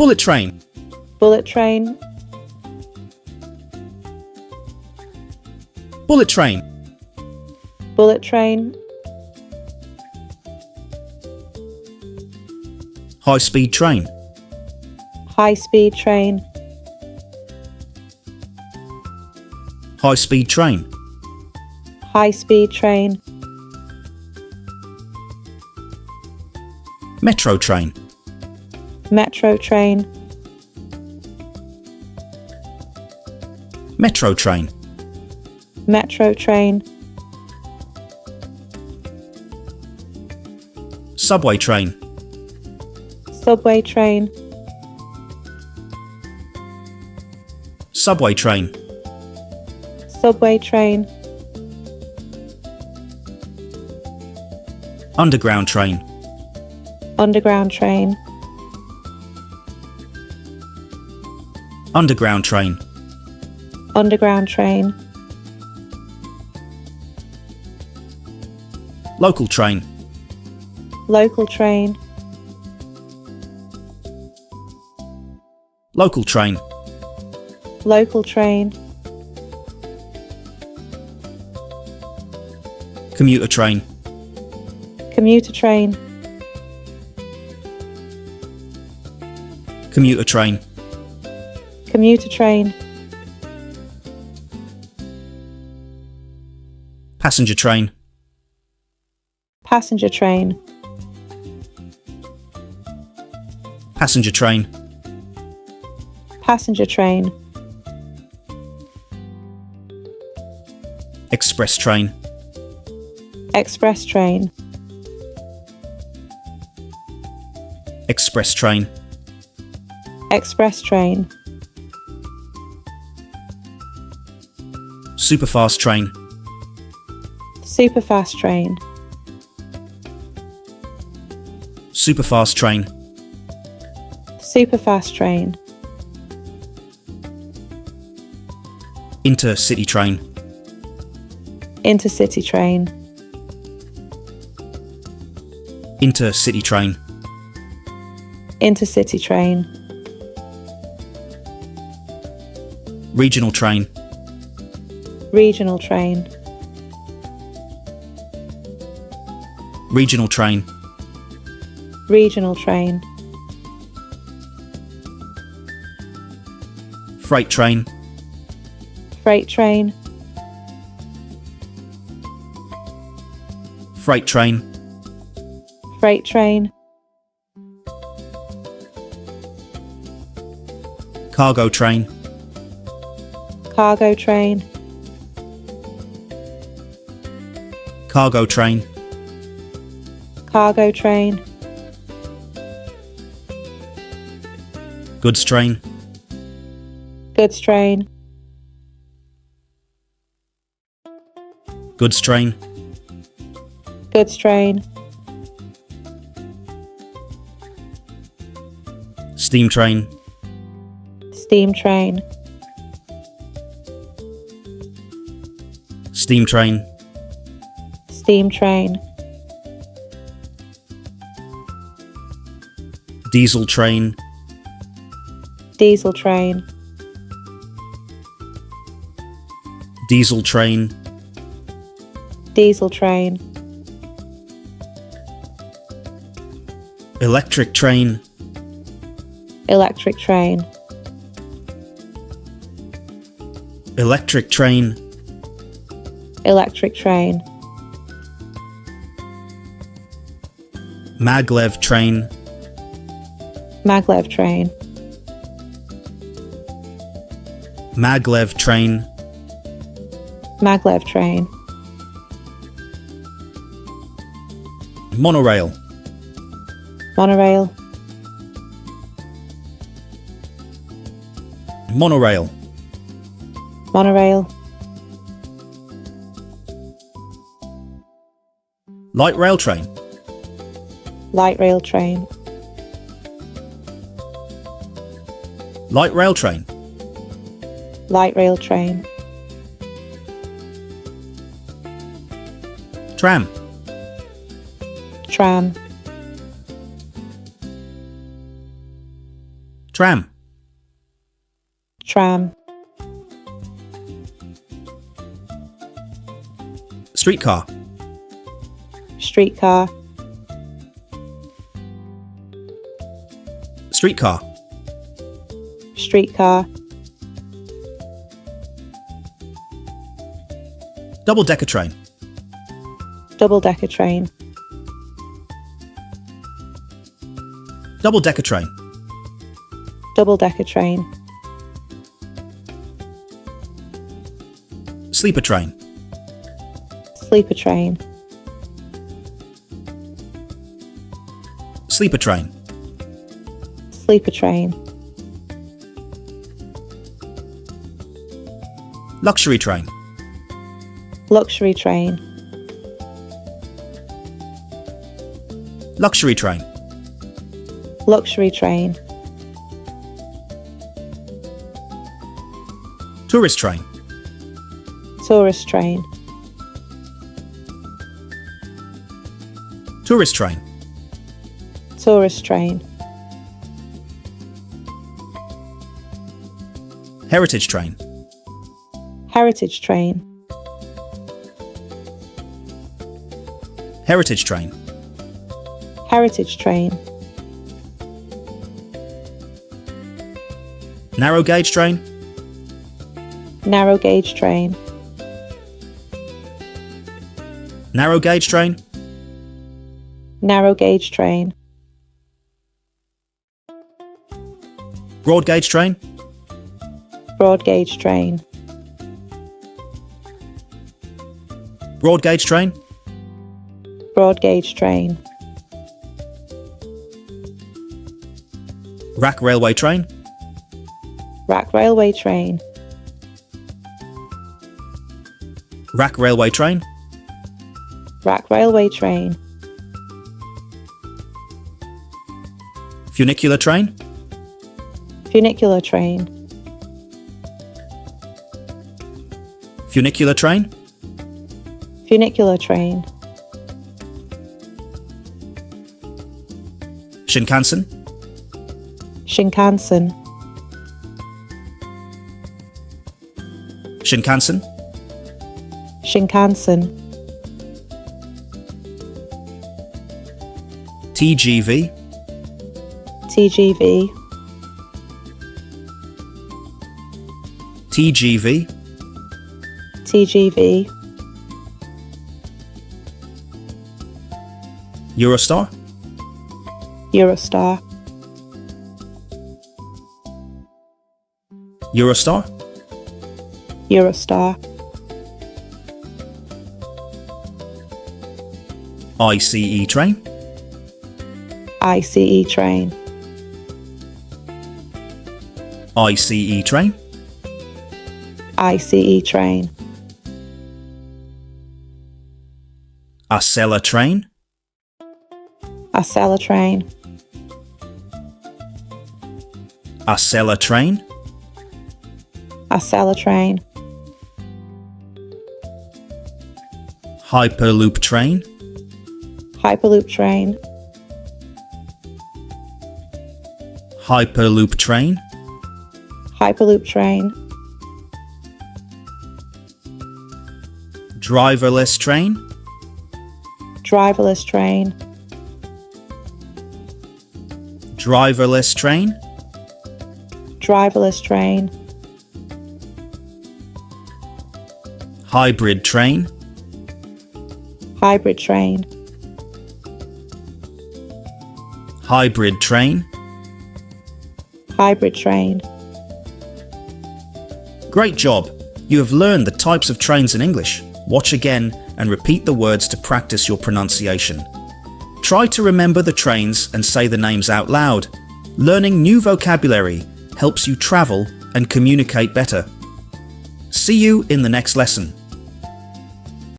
Bullet train. bullet train, Bullet train. bullet train, High speed train. high speed train, High speed train. high speed train, Metro train. metro train, Metro train. metro train, Subway train. subway train, Subway train. subway train, Underground train. underground train, Underground train. underground train, Local train. local train, Local train. local train, Commuter train. commuter train, Commuter train. commuter train, Passenger train. passenger train, Passenger train. passenger train, Express train. express train, Express train. express train, Superfast train. superfast train, Superfast train. superfast train, Intercity train. intercity train, Intercity train. intercity train, Regional train. regional train, Regional train. regional train, Freight train. freight train, Freight train. freight train, Cargo train. cargo train, Cargo train. cargo train, Goods train. goods train, Goods train. goods train, Steam train. steam train, Steam train. steam train, Diesel train. diesel train, Diesel train. diesel train, Electric train. electric train, Electric train. electric train, Maglev train. maglev train, Maglev train. maglev train, Monorail. monorail, Monorail. monorail, Light rail train. light rail train, Light rail train. light rail train, Tram. tram, Tram. Tram. Streetcar. Streetcar. Streetcar. Streetcar. Double-decker train. Double-decker train. Double-decker train. Double-decker train. Sleeper train. Sleeper train. Sleeper train. Sleeper train. Luxury train. Luxury train. Luxury train. Luxury train. Tourist train. Tourist train. Tourist train. Tourist train. Heritage train. Heritage train. Heritage train. Heritage train. Narrow gauge train. Narrow gauge train. Narrow gauge train. Narrow gauge train. Broad gauge train. Broad gauge train. Broad gauge train. Broad gauge train. Rack railway train. Rack railway train. Rack railway train. Rack railway train. Funicular train. Funicular train. Funicular train. Funicular train. Shinkansen. Shinkansen. Shinkansen. Shinkansen. TGV. TGV. TGV. TGV. Eurostar. Eurostar. Eurostar. Eurostar. ICE train. ICE train. ICE train. ICE train. Acela train. Acela train. Acela train. Acela train. Hyperloop train. Hyperloop train. Hyperloop train. Hyperloop train. Driverless train. Driverless train. Driverless train. Driverless train. Hybrid train. Hybrid train. Hybrid train. Hybrid train. Great job! You have learned the types of trains in English. Watch again and repeat the words to practice your pronunciation. Try to remember the trains and say the names out loud. Learning new vocabulary helps you travel and communicate better. See you in the next lesson.